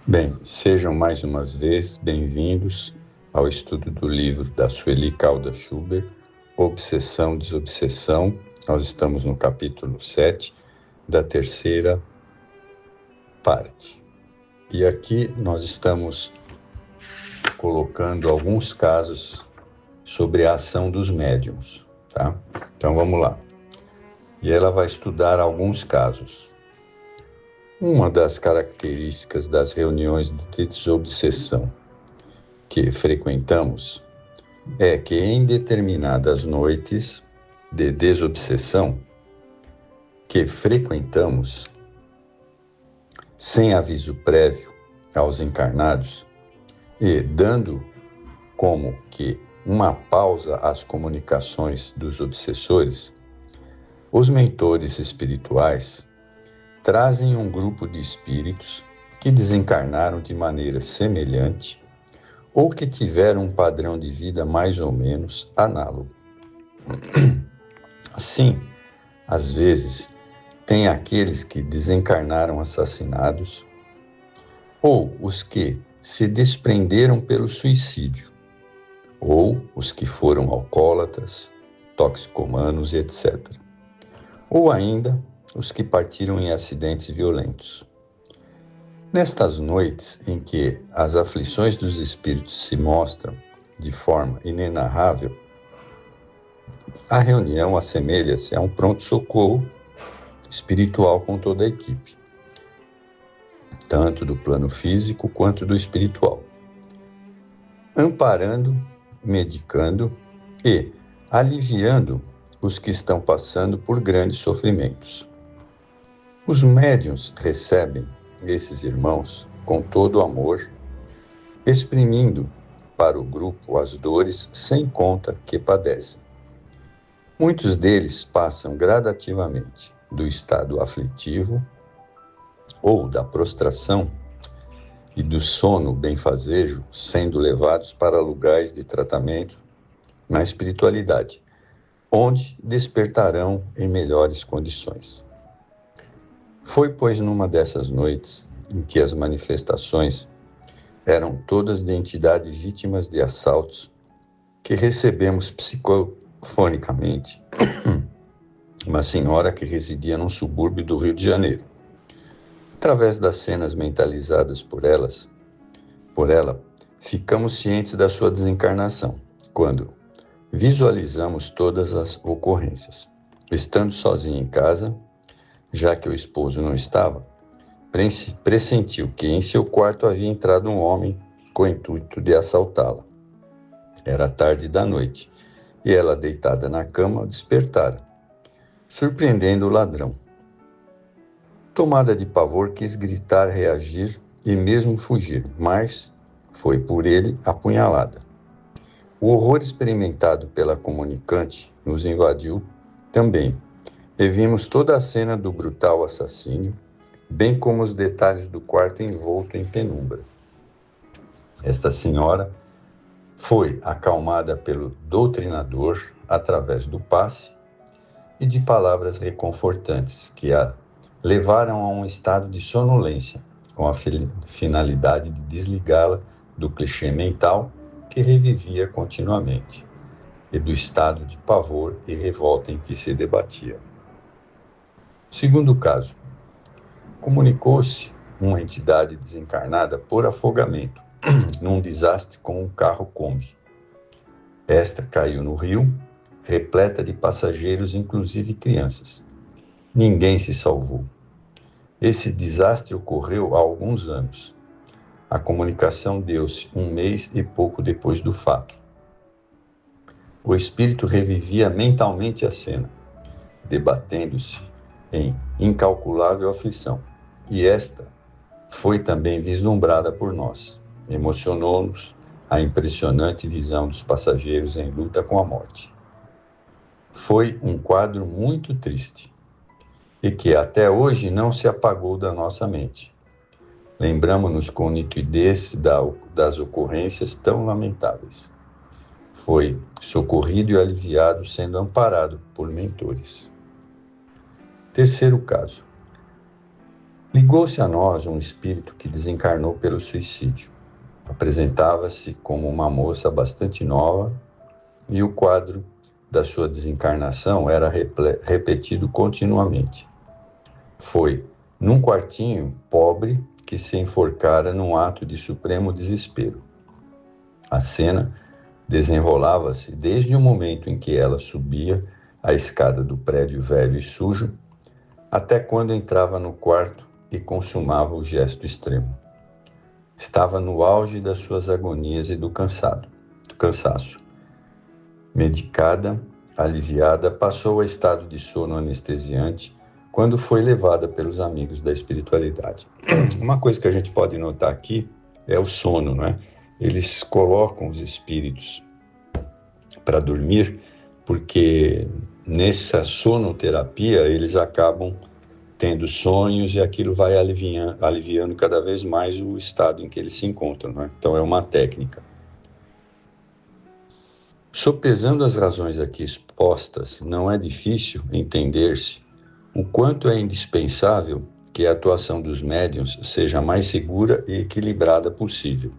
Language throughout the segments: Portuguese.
Bem, sejam mais uma vez bem-vindos ao estudo do livro da Sueli Caldas Schubert, Obsessão, Desobsessão. Nós estamos no capítulo 7 da terceira parte. E aqui nós estamos colocando alguns casos sobre a ação dos médiuns, tá? Então vamos lá. E ela vai estudar alguns casos. Uma das características das reuniões de desobsessão que frequentamos é que em determinadas noites de desobsessão que frequentamos, sem aviso prévio aos encarnados e dando como que uma pausa às comunicações dos obsessores, os mentores espirituais trazem um grupo de espíritos que desencarnaram de maneira semelhante ou que tiveram um padrão de vida mais ou menos análogo. Assim, às vezes, tem aqueles que desencarnaram assassinados ou os que se desprenderam pelo suicídio, ou os que foram alcoólatras, toxicomanos, etc. Ou ainda os que partiram em acidentes violentos. Nestas noites em que as aflições dos espíritos se mostram de forma inenarrável, a reunião assemelha-se a um pronto-socorro espiritual com toda a equipe, tanto do plano físico quanto do espiritual, amparando, medicando e aliviando os que estão passando por grandes sofrimentos. Os médiuns recebem esses irmãos com todo o amor, exprimindo para o grupo as dores sem conta que padecem. Muitos deles passam gradativamente do estado aflitivo ou da prostração e do sono benfazejo, sendo levados para lugares de tratamento na espiritualidade, onde despertarão em melhores condições. Foi, pois, numa dessas noites em que as manifestações eram todas de entidades vítimas de assaltos que recebemos psicofonicamente uma senhora que residia num subúrbio do Rio de Janeiro. Através das cenas mentalizadas por ela, ficamos cientes da sua desencarnação, quando visualizamos todas as ocorrências. Estando sozinha em casa, já que o esposo não estava, pressentiu que em seu quarto havia entrado um homem com o intuito de assaltá-la. Era tarde da noite, e ela, deitada na cama, despertara, surpreendendo o ladrão. Tomada de pavor, quis gritar, reagir e mesmo fugir, mas foi por ele apunhalada. O horror experimentado pela comunicante nos invadiu também, e vimos toda a cena do brutal assassínio, bem como os detalhes do quarto envolto em penumbra. Esta senhora foi acalmada pelo doutrinador através do passe e de palavras reconfortantes que a levaram a um estado de sonolência, com a finalidade de desligá-la do clichê mental que revivia continuamente e do estado de pavor e revolta em que se debatia. Segundo caso, comunicou-se uma entidade desencarnada por afogamento num desastre com um carro Kombi. Esta caiu no rio, repleta de passageiros, inclusive crianças. Ninguém se salvou. Esse desastre ocorreu há alguns anos. A comunicação deu-se 1 mês e pouco depois do fato. O espírito revivia mentalmente a cena, debatendo-se em incalculável aflição, e esta foi também vislumbrada por nós. Emocionou-nos a impressionante visão dos passageiros em luta com a morte. Foi um quadro muito triste, e que até hoje não se apagou da nossa mente. Lembramo-nos com nitidez das ocorrências tão lamentáveis. Foi socorrido e aliviado, sendo amparado por mentores. Terceiro caso. Ligou-se a nós um espírito que desencarnou pelo suicídio. Apresentava-se como uma moça bastante nova e o quadro da sua desencarnação era repetido continuamente. Foi num quartinho pobre que se enforcara num ato de supremo desespero. A cena desenrolava-se desde o momento em que ela subia a escada do prédio velho e sujo, até quando entrava no quarto e consumava o gesto extremo. Estava no auge das suas agonias e do cansaço. Medicada, aliviada, passou a estado de sono anestesiante quando foi levada pelos amigos da espiritualidade. Uma coisa que a gente pode notar aqui é o sono, não é? Eles colocam os espíritos para dormir porque nessa sonoterapia eles acabam tendo sonhos e aquilo vai aliviando cada vez mais o estado em que eles se encontram, não é? Então é uma técnica. Sopesando as razões aqui expostas, não é difícil entender-se o quanto é indispensável que a atuação dos médiuns seja a mais segura e equilibrada possível,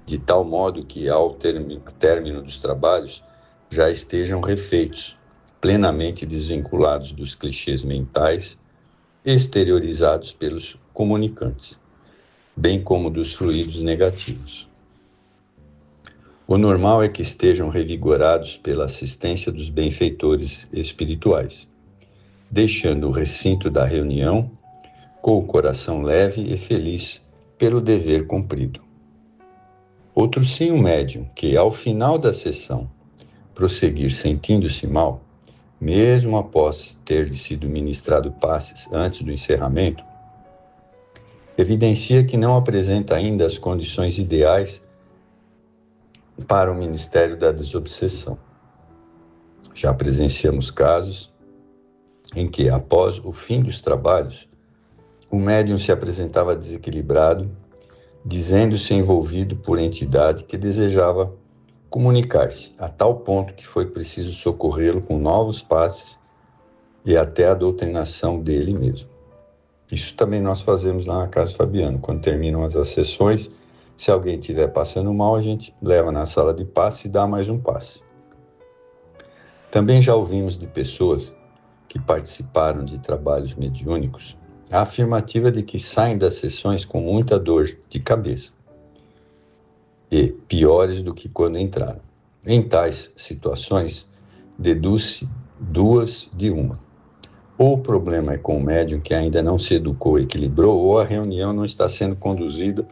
de tal modo que, ao término dos trabalhos, já estejam refeitos, plenamente desvinculados dos clichês mentais exteriorizados pelos comunicantes, bem como dos fluidos negativos. O normal é que estejam revigorados pela assistência dos benfeitores espirituais, deixando o recinto da reunião com o coração leve e feliz pelo dever cumprido. Outro sim, um médium que, ao final da sessão, prosseguir sentindo-se mal, mesmo após ter sido ministrado passes antes do encerramento, evidencia que não apresenta ainda as condições ideais para o Ministério da Desobsessão. Já presenciamos casos em que, após o fim dos trabalhos, o médium se apresentava desequilibrado, dizendo-se envolvido por entidade que desejava comunicar-se, a tal ponto que foi preciso socorrê-lo com novos passes e até a doutrinação dele mesmo. Isso também nós fazemos lá na Casa Fabiano. Quando terminam as sessões, se alguém estiver passando mal, a gente leva na sala de passe e dá mais um passe. Também já ouvimos de pessoas que participaram de trabalhos mediúnicos a afirmativa de que saem das sessões com muita dor de cabeça e piores do que quando entraram. Em tais situações, deduz-se duas de uma. Ou o problema é com o médium que ainda não se educou e equilibrou, ou a reunião não está sendo conduzida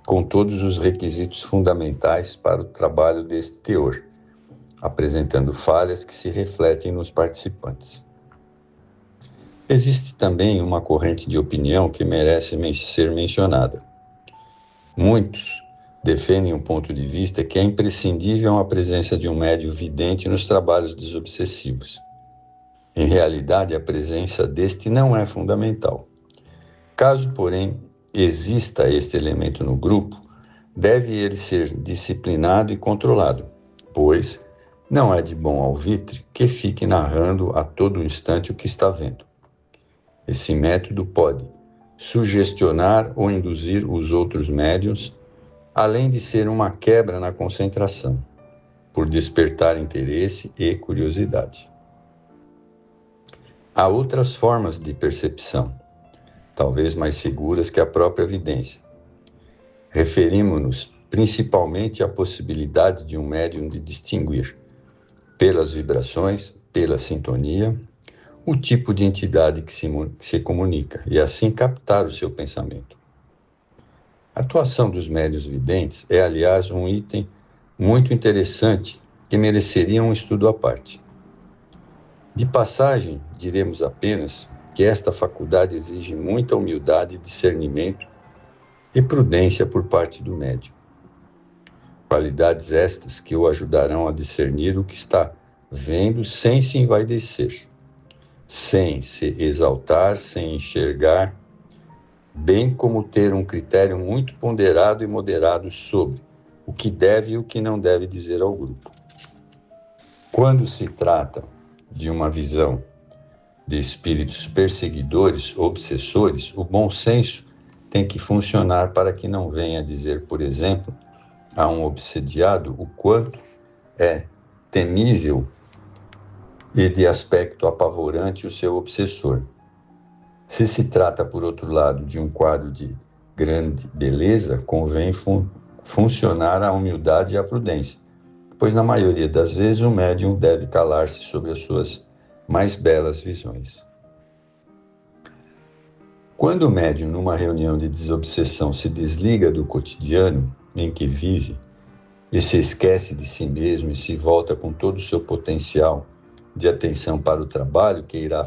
com todos os requisitos fundamentais para o trabalho deste teor, apresentando falhas que se refletem nos participantes. Existe também uma corrente de opinião que merece ser mencionada. Muitos defendem um ponto de vista que é imprescindível a presença de um médium vidente nos trabalhos desobsessivos. Em realidade, a presença deste não é fundamental. Caso, porém, exista este elemento no grupo, deve ele ser disciplinado e controlado, pois não é de bom alvitre que fique narrando a todo instante o que está vendo. Esse método pode sugestionar ou induzir os outros médiuns, além de ser uma quebra na concentração, por despertar interesse e curiosidade. Há outras formas de percepção, talvez mais seguras que a própria evidência. Referimos-nos principalmente à possibilidade de um médium de distinguir, pelas vibrações, pela sintonia, o tipo de entidade que se comunica e assim captar o seu pensamento. A atuação dos médiuns videntes é, aliás, um item muito interessante que mereceria um estudo à parte. De passagem, diremos apenas que esta faculdade exige muita humildade, discernimento e prudência por parte do médium. Qualidades estas que o ajudarão a discernir o que está vendo sem se envaidecer, sem se exaltar, sem enxergar, bem como ter um critério muito ponderado e moderado sobre o que deve e o que não deve dizer ao grupo. Quando se trata de uma visão de espíritos perseguidores, obsessores, o bom senso tem que funcionar para que não venha dizer, por exemplo, a um obsediado o quanto é temível e de aspecto apavorante o seu obsessor. Se se trata, por outro lado, de um quadro de grande beleza, convém funcionar a humildade e a prudência, pois na maioria das vezes o médium deve calar-se sobre as suas mais belas visões. Quando o médium, numa reunião de desobsessão, se desliga do cotidiano em que vive e se esquece de si mesmo e se volta com todo o seu potencial de atenção para o trabalho que irá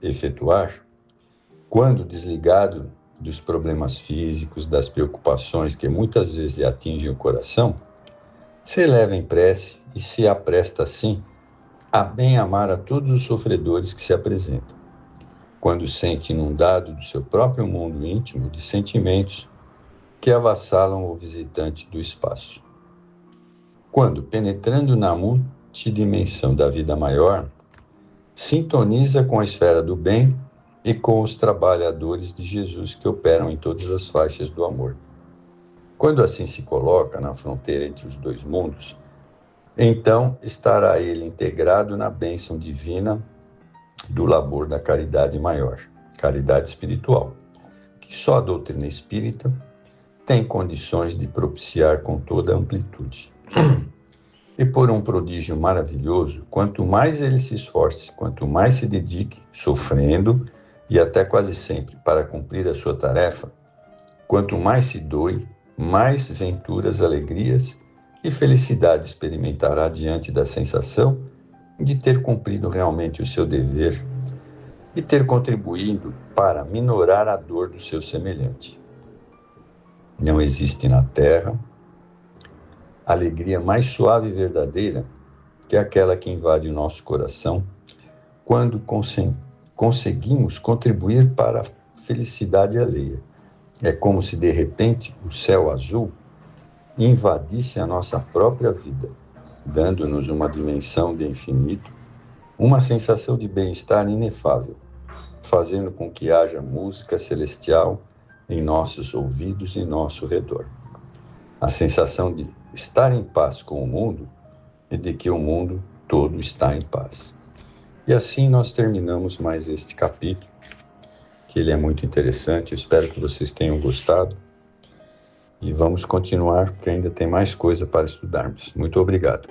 efetuar, quando desligado dos problemas físicos, das preocupações que muitas vezes lhe atingem o coração, se eleva em prece e se apresta assim a bem amar a todos os sofredores que se apresentam, quando sente inundado do seu próprio mundo íntimo de sentimentos que avassalam o visitante do espaço. Quando, penetrando na multidimensão da vida maior, sintoniza com a esfera do bem e com os trabalhadores de Jesus que operam em todas as faixas do amor. Quando assim se coloca na fronteira entre os dois mundos, então estará ele integrado na bênção divina do labor da caridade maior, caridade espiritual, que só a doutrina espírita tem condições de propiciar com toda a amplitude. E por um prodígio maravilhoso, quanto mais ele se esforce, quanto mais se dedique, sofrendo e até quase sempre para cumprir a sua tarefa, quanto mais se doe, mais venturas, alegrias e felicidade experimentará diante da sensação de ter cumprido realmente o seu dever e ter contribuído para minorar a dor do seu semelhante. Não existe na terra alegria mais suave e verdadeira que aquela que invade o nosso coração quando conseguimos contribuir para a felicidade alheia. É como se de repente o céu azul invadisse a nossa própria vida, dando-nos uma dimensão de infinito, uma sensação de bem-estar inefável, fazendo com que haja música celestial em nossos ouvidos e em nosso redor. A sensação de estar em paz com o mundo e de que o mundo todo está em paz. E assim nós terminamos mais este capítulo, que ele é muito interessante. Eu espero que vocês tenham gostado. E vamos continuar, porque ainda tem mais coisa para estudarmos. Muito obrigado.